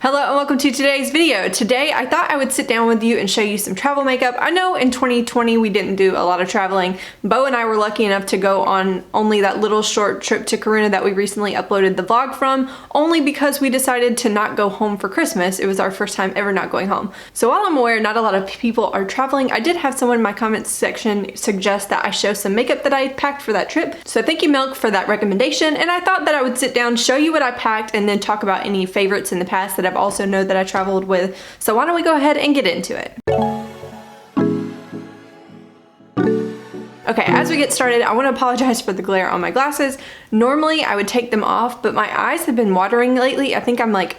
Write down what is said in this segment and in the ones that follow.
Hello and welcome to today's video. Today I thought I would sit down with you and show you some travel makeup. I know in 2020 we didn't do a lot of traveling. Bo and I were lucky enough to go on only that little short trip to Corunna that we recently uploaded the vlog from, only because we decided to not go home for Christmas. It was our first time ever not going home. So while I'm aware not a lot of people are traveling, I did have someone in my comments section suggest that I show some makeup that I packed for that trip. So thank you, Milk, for that recommendation, and I thought that I would sit down, show you what I packed, and then talk about any favorites in the past that I've also know that I traveled with. So why don't we go ahead and get into it. Okay, as we get started, I want to apologize for the glare on my glasses. Normally I would take them off, but my eyes have been watering lately. I think I'm like,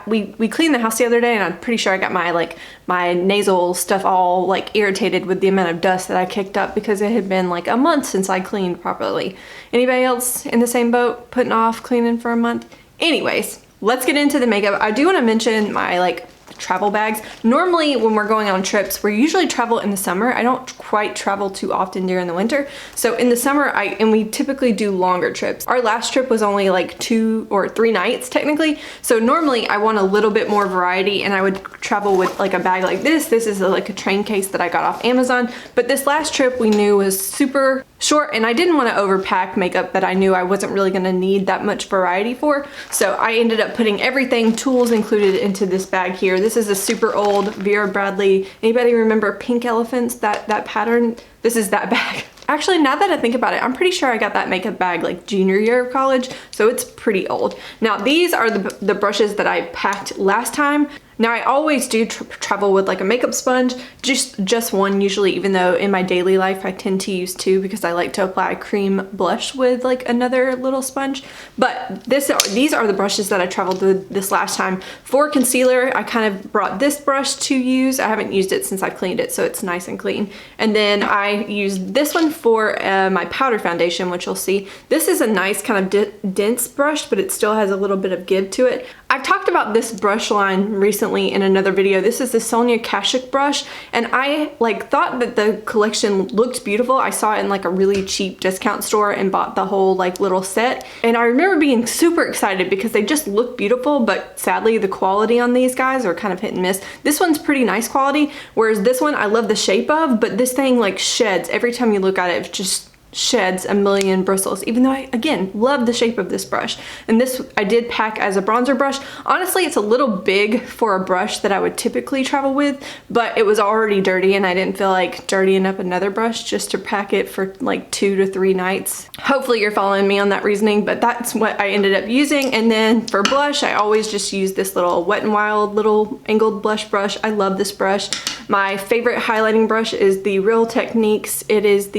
we cleaned the house the other day and I'm pretty sure I got my nasal stuff all like irritated with the amount of dust that I kicked up because it had been like a month since I cleaned properly. Anybody else in the same boat, putting off cleaning for a month? Anyways, let's get into the makeup. I do want to mention my travel bags. Normally when we're going on trips, we usually travel in the summer. I don't quite travel too often during the winter. So in the summer, we typically do longer trips. Our last trip was only like 2 or 3 nights technically. So normally I want a little bit more variety and I would travel with like a bag like this. This is like a train case that I got off Amazon. But this last trip we knew was super short and I didn't want to overpack makeup that I knew I wasn't really going to need that much variety for. So I ended up putting everything, tools included, into this bag here. This is a super old Vera Bradley. Anybody remember Pink Elephants, that pattern? This is that bag. Actually, now that I think about it, I'm pretty sure I got that makeup bag like junior year of college, so it's pretty old. Now these are the brushes that I packed last time. Now I always do travel with like a makeup sponge, just one usually, even though in my daily life I tend to use 2 because I like to apply cream blush with like another little sponge. But these are the brushes that I traveled with this last time. For concealer, I kind of brought this brush to use. I haven't used it since I cleaned it, so it's nice and clean. And then I used this one for my powder foundation, which you'll see. This is a nice kind of dense brush, but it still has a little bit of give to it. I've talked about this brush line recently in another video. This is the Sonia Kashuk brush, and I thought that the collection looked beautiful. I saw it in like a really cheap discount store and bought the whole little set. And I remember being super excited because they just look beautiful, but sadly the quality on these guys are kind of hit and miss. This one's pretty nice quality, whereas this one I love the shape of, but this thing sheds. Every time you look at it, it just sheds a million bristles, even though I, again, love the shape of this brush. And this I did pack as a bronzer brush. Honestly, it's a little big for a brush that I would typically travel with, but it was already dirty and I didn't feel like dirtying up another brush just to pack it for like 2 to 3 nights. Hopefully you're following me on that reasoning, but that's what I ended up using. And then for blush, I always just use this little Wet n Wild little angled blush brush. I love this brush. My favorite highlighting brush is the Real Techniques. It is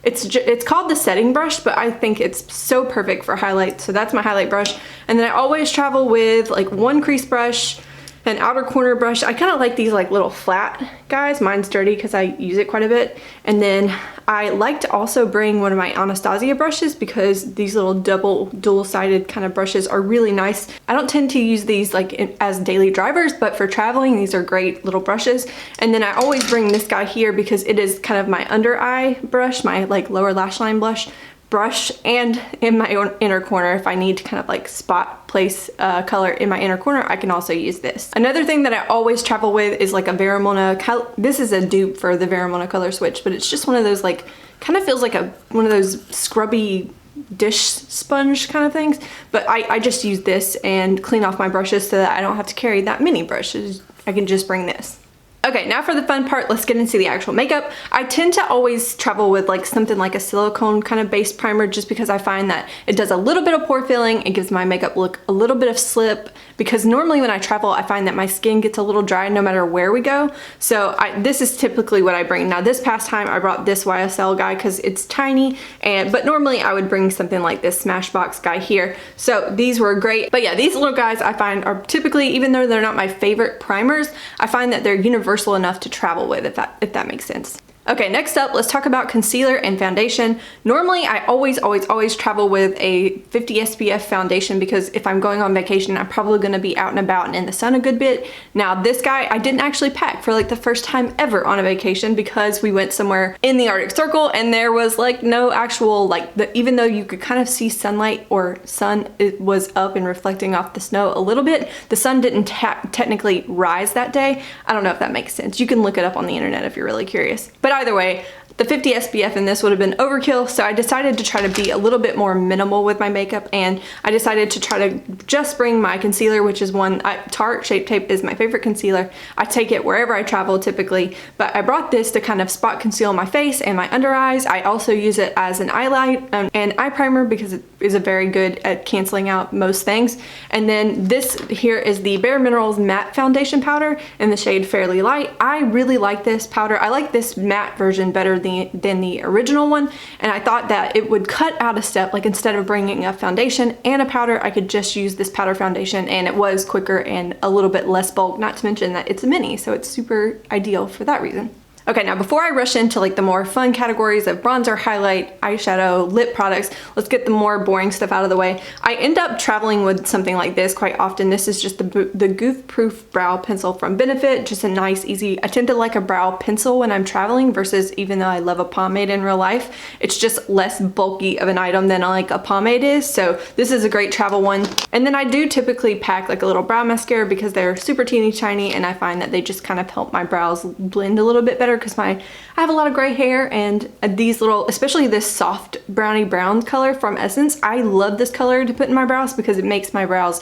it's called the setting brush, but I think it's so perfect for highlights. So that's my highlight brush. And then I always travel with like one crease brush, an outer corner brush. I kind of like these little flat guys. Mine's dirty because I use it quite a bit. And then I like to also bring one of my Anastasia brushes because these little dual-sided kind of brushes are really nice. I don't tend to use these as daily drivers, but for traveling, these are great little brushes. And then I always bring this guy here because it is kind of my under eye brush, my lower lash line brush, and in my inner corner, if I need to kind of spot place color in my inner corner, I can also use this. Another thing that I always travel with is like a Veramona. This is a dupe for the Veramona Color Switch, but it's just one of those kind of feels like one of those scrubby dish sponge kind of things. But I just use this and clean off my brushes so that I don't have to carry that many brushes. I can just bring this. Okay, now for the fun part, let's get into the actual makeup. I tend to always travel with something like a silicone kind of base primer just because I find that it does a little bit of pore filling, it gives my makeup look a little bit of slip, because normally when I travel I find that my skin gets a little dry no matter where we go. So this is typically what I bring. Now this past time I brought this YSL guy because it's tiny, but normally I would bring something like this Smashbox guy here. So these were great. But yeah, these little guys I find are typically, even though they're not my favorite primers, I find that they're universal enough to travel with, if that makes sense. Okay, next up, let's talk about concealer and foundation. Normally, I always travel with a 50 SPF foundation because if I'm going on vacation, I'm probably gonna be out and about and in the sun a good bit. Now, this guy, I didn't actually pack for like the first time ever on a vacation because we went somewhere in the Arctic Circle and there was like no actual, like, even though you could kind of see sunlight or sun, it was up and reflecting off the snow a little bit, the sun didn't technically rise that day. I don't know if that makes sense. You can look it up on the internet if you're really curious. But either way, the 50 SPF in this would have been overkill, so I decided to try to be a little bit more minimal with my makeup, and I decided to try to just bring my concealer, which is one, Tarte Shape Tape is my favorite concealer. I take it wherever I travel typically, but I brought this to kind of spot conceal my face and my under eyes. I also use it as an eyeliner and eye primer because it is very good at canceling out most things. And then this here is the Bare Minerals Matte Foundation Powder in the shade Fairly Light. I really like this powder. I like this matte version better than the original one, and I thought that it would cut out a step. Like, instead of bringing a foundation and a powder, I could just use this powder foundation, and it was quicker and a little bit less bulk, not to mention that it's a mini, so it's super ideal for that reason. Okay, now before I rush into like the more fun categories of bronzer, highlight, eyeshadow, lip products, let's get the more boring stuff out of the way. I end up traveling with something like this quite often. This is just the Goof Proof Brow Pencil from Benefit. Just a nice, easy, I tend to like a brow pencil when I'm traveling versus, even though I love a pomade in real life, it's just less bulky of an item than like a pomade is. So this is a great travel one. And then I do typically pack like a little brow mascara because they're super teeny tiny, and I find that they just kind of help my brows blend a little bit better because I have a lot of gray hair, and these little, especially this soft brownie brown color from Essence, I love this color to put in my brows because it makes my brows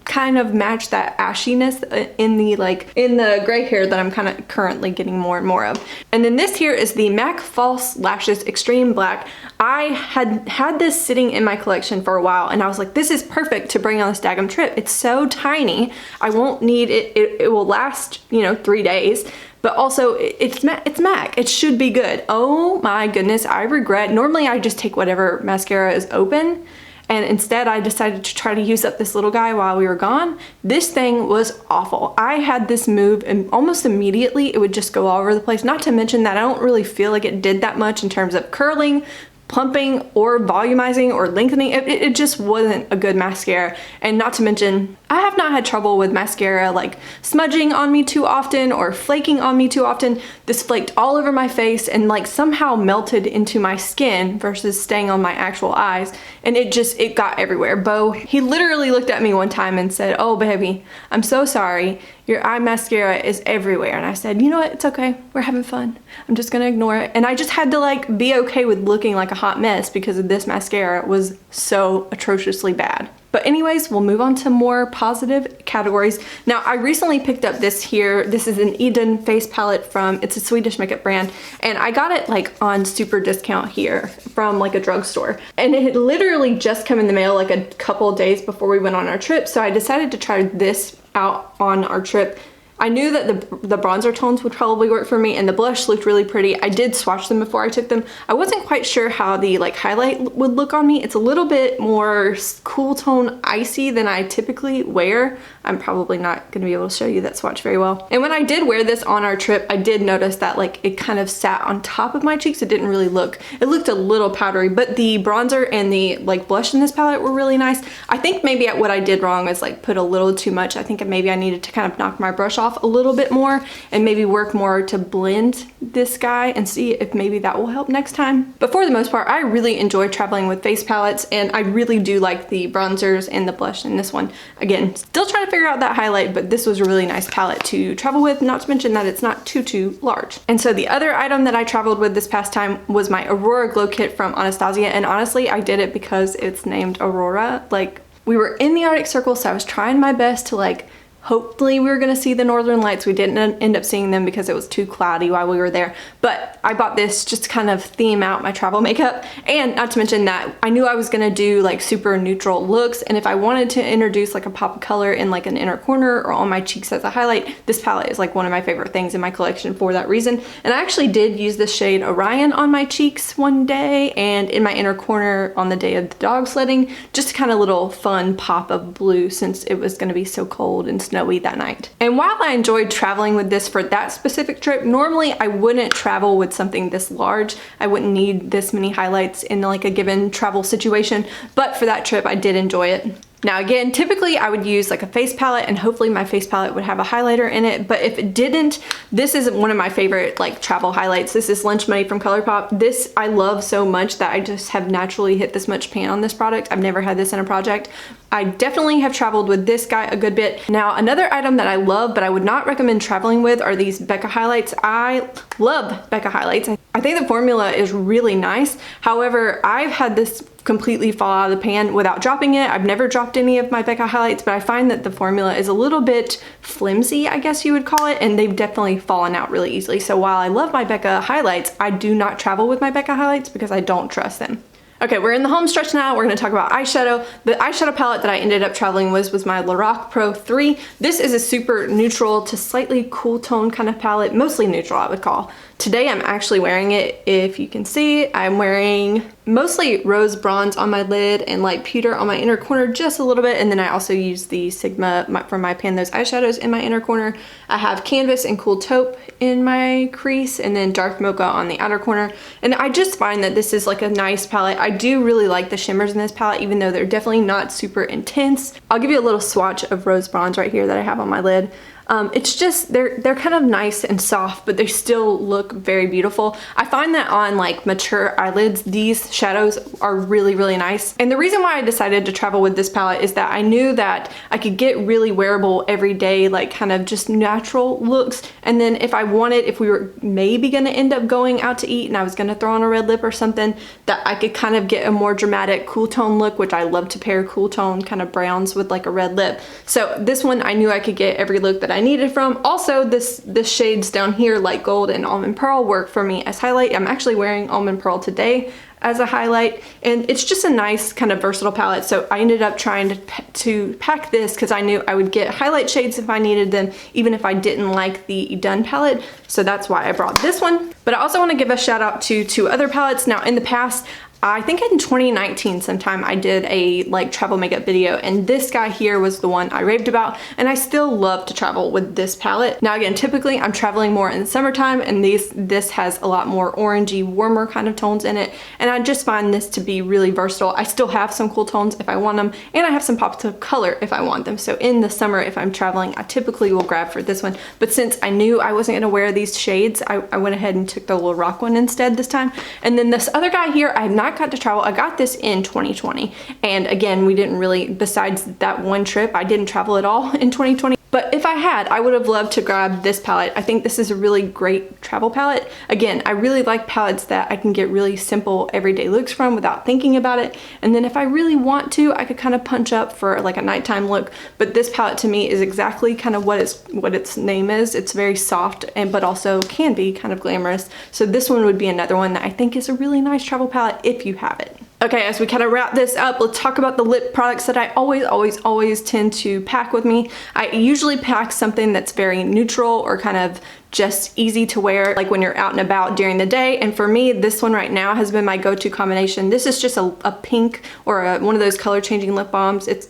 kind of match that ashiness in the gray hair that I'm kind of currently getting more and more of. And then this here is the MAC False Lashes Extreme Black. I had this sitting in my collection for a while, and I was like, this is perfect to bring on this daggum trip. It's so tiny, I won't need it. It will last, you know, 3 days. But also, it's MAC. It should be good. Oh my goodness, I regret. Normally I just take whatever mascara is open, and instead I decided to try to use up this little guy while we were gone. This thing was awful. I had this move, and almost immediately it would just go all over the place. Not to mention that I don't really feel like it did that much in terms of curling, plumping, or volumizing, or lengthening. It just wasn't a good mascara. And not to mention, I have not had trouble with mascara like smudging on me too often or flaking on me too often. This flaked all over my face and like somehow melted into my skin versus staying on my actual eyes, and it got everywhere. Bo, he literally looked at me one time and said, "Oh baby, I'm so sorry. Your eye mascara is everywhere." And I said, "You know what? It's okay. We're having fun. I'm just gonna ignore it." And I just had to like be okay with looking like a hot mess because of this mascara was so atrociously bad. But anyways, we'll move on to more positive categories. Now, I recently picked up this here. This is an Eden face palette it's a Swedish makeup brand, and I got it like on super discount here from like a drugstore. And it had literally just come in the mail like a couple of days before we went on our trip, so I decided to try this out on our trip. I knew that the bronzer tones would probably work for me, and the blush looked really pretty. I did swatch them before I took them. I wasn't quite sure how the like highlight would look on me. It's a little bit more cool tone icy than I typically wear. I'm probably not gonna be able to show you that swatch very well. And when I did wear this on our trip, I did notice that like it kind of sat on top of my cheeks. It didn't really look, it looked a little powdery, but the bronzer and the like blush in this palette were really nice. I think maybe what I did wrong is like put a little too much. I think maybe I needed to kind of knock my brush off a little bit more and maybe work more to blend this guy and see if maybe that will help next time. But for the most part, I really enjoy traveling with face palettes, and I really do like the bronzers and the blush in this one. Again, still trying to figure out that highlight, but this was a really nice palette to travel with, not to mention that it's not too large. And so the other item that I traveled with this past time was my Aurora Glow Kit from Anastasia, and honestly, I did it because it's named Aurora. Like, we were in the Arctic Circle, so I was trying my best to like, hopefully we were gonna see the northern lights. We didn't end up seeing them because it was too cloudy while we were there, but I bought this just to kind of theme out my travel makeup. And not to mention that I knew I was gonna do like super neutral looks, and if I wanted to introduce like a pop of color in like an inner corner or on my cheeks as a highlight, this palette is like one of my favorite things in my collection for that reason. And I actually did use the shade Orion on my cheeks one day and in my inner corner on the day of the dog sledding, just a kind of little fun pop of blue since it was gonna be so cold and snowy that night. And while I enjoyed traveling with this for that specific trip, normally I wouldn't travel with something this large. I wouldn't need this many highlights in like a given travel situation, but for that trip I did enjoy it. Now again, typically I would use like a face palette, and hopefully my face palette would have a highlighter in it, but if it didn't, this is one of my favorite like travel highlights. This is Lunch Money from ColourPop. This I love so much that I just have naturally hit this much pan on this product. I've never had this in a project. I definitely have traveled with this guy a good bit. Now another item that I love but I would not recommend traveling with are these Becca highlights. I love Becca highlights. I think the formula is really nice. However, I've had this completely fall out of the pan without dropping it. I've never dropped any of my Becca highlights, but I find that the formula is a little bit flimsy, I guess you would call it, and they've definitely fallen out really easily. So while I love my Becca highlights, I do not travel with my Becca highlights because I don't trust them. Okay, we're in the home stretch now. We're gonna talk about eyeshadow. The eyeshadow palette that I ended up traveling with was my Lorac Pro 3. This is a super neutral to slightly cool tone kind of palette, mostly neutral I would call. Today I'm actually wearing it, if you can see. I'm wearing mostly rose bronze on my lid and light pewter on my inner corner just a little bit, and then I also use the Sigma for my Pan Those eyeshadows in my inner corner. I have Canvas and Cool Taupe in my crease, and then Dark Mocha on the outer corner. And I just find that this is like a nice palette. I do really like the shimmers in this palette, even though they're definitely not super intense. I'll give you a little swatch of rose bronze right here that I have on my lid. It's just, they're kind of nice and soft, but they still look very beautiful. I find that on like mature eyelids, these shadows are really, really nice. And the reason why I decided to travel with this palette is that I knew that I could get really wearable everyday, like kind of just natural looks. And then if I wanted, if we were maybe gonna end up going out to eat and I was gonna throw on a red lip or something, that I could kind of get a more dramatic cool tone look, which I love to pair cool tone kind of browns with like a red lip. So this one I knew I could get every look that I needed from. Also, this shades down here, light gold and almond pearl, work for me as highlight. I'm actually wearing almond pearl today as a highlight, and it's just a nice kind of versatile palette. So I ended up trying to pack this because I knew I would get highlight shades if I needed them, even if I didn't like the Done palette. So that's why I brought this one. But I also want to give a shout out to two other palettes. Now in the past, I think in 2019 sometime I did a like travel makeup video, and this guy here was the one I raved about, and I still love to travel with this palette. Now again, typically I'm traveling more in the summertime, and this has a lot more orangey, warmer kind of tones in it, and I just find this to be really versatile. I still have some cool tones if I want them, and I have some pops of color if I want them. So in the summer, if I'm traveling, I typically will grab for this one, but since I knew I wasn't gonna wear these shades, I went ahead and took the Lorac one instead this time. And then this other guy here, I have not got to travel. I got this in 2020, and again, we didn't really, besides that one trip, I didn't travel at all in 2020. But if I had, I would have loved to grab this palette. I think this is a really great travel palette. Again, I really like palettes that I can get really simple everyday looks from without thinking about it. And then if I really want to, I could kind of punch up for like a nighttime look. But this palette to me is exactly kind of what its name is. It's very soft, but also can be kind of glamorous. So this one would be another one that I think is a really nice travel palette if you have it. Okay, as we kind of wrap this up, let's talk about the lip products that I always tend to pack with me. I usually pack something that's very neutral or kind of just easy to wear, like when you're out and about during the day. And for me, this one right now has been my go-to combination. This is just a pink or one of those color changing lip balms. It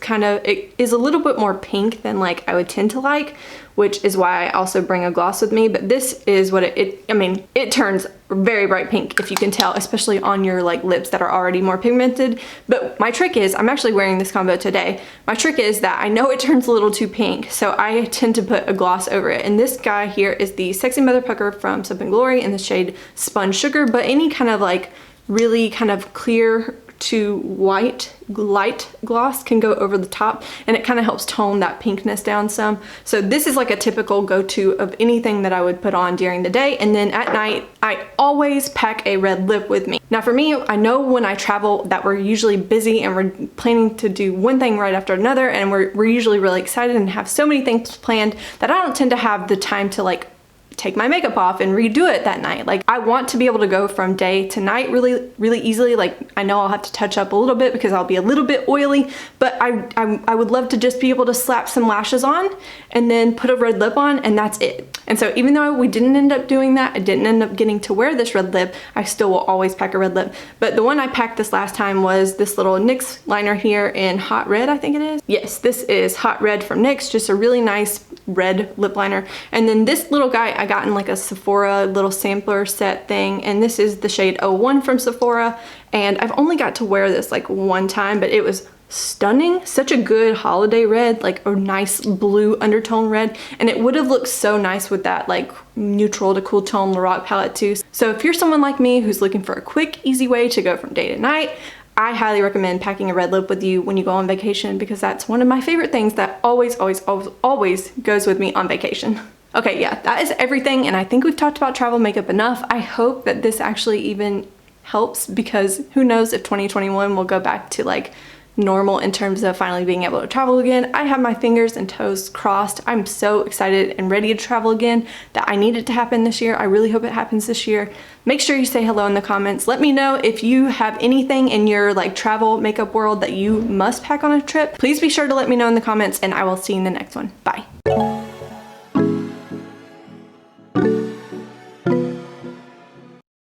is a little bit more pink than like I would tend to like, which is why I also bring a gloss with me. But this is what it turns very bright pink, if you can tell, especially on your like lips that are already more pigmented. But my trick is, I'm actually wearing this combo today. My trick is that I know it turns a little too pink, so I tend to put a gloss over it. And this guy here is the Sexy Mother Pucker from Soap & Glory in the shade Spun Sugar, but any kind of like really kind of clear to white light gloss can go over the top, and it kind of helps tone that pinkness down some. So this is like a typical go-to of anything that I would put on during the day. And then at night, I always pack a red lip with me. Now for me, I know when I travel that we're usually busy and we're planning to do one thing right after another, and we're usually really excited and have so many things planned that I don't tend to have the time to like take my makeup off and redo it that night. Like, I want to be able to go from day to night really easily. Like, I know I'll have to touch up a little bit because I'll be a little bit oily, but I would love to just be able to slap some lashes on and then put a red lip on, and that's it. And so even though we didn't end up doing that, I didn't end up getting to wear this red lip, I still will always pack a red lip. But the one I packed this last time was this little NYX liner here in Hot Red, I think it is. Yes, this is Hot Red from NYX, just a really nice red lip liner. And then this little guy I got in like a Sephora little sampler set thing, and this is the shade 01 from Sephora, and I've only got to wear this like one time, but it was stunning. Such a good holiday red, like a nice blue undertone red, and it would have looked so nice with that like neutral to cool tone Lorac palette too. So if you're someone like me who's looking for a quick, easy way to go from day to night, I highly recommend packing a red lip with you when you go on vacation, because that's one of my favorite things that always goes with me on vacation. Okay, yeah, that is everything, and I think we've talked about travel makeup enough. I hope that this actually even helps, because who knows if 2021 will go back to like normal in terms of finally being able to travel again. I have my fingers and toes crossed. I'm so excited and ready to travel again that I need it to happen this year. I really hope it happens this year. Make sure you say hello in the comments. Let me know if you have anything in your like travel makeup world that you must pack on a trip. Please be sure to let me know in the comments, and I will see you in the next one.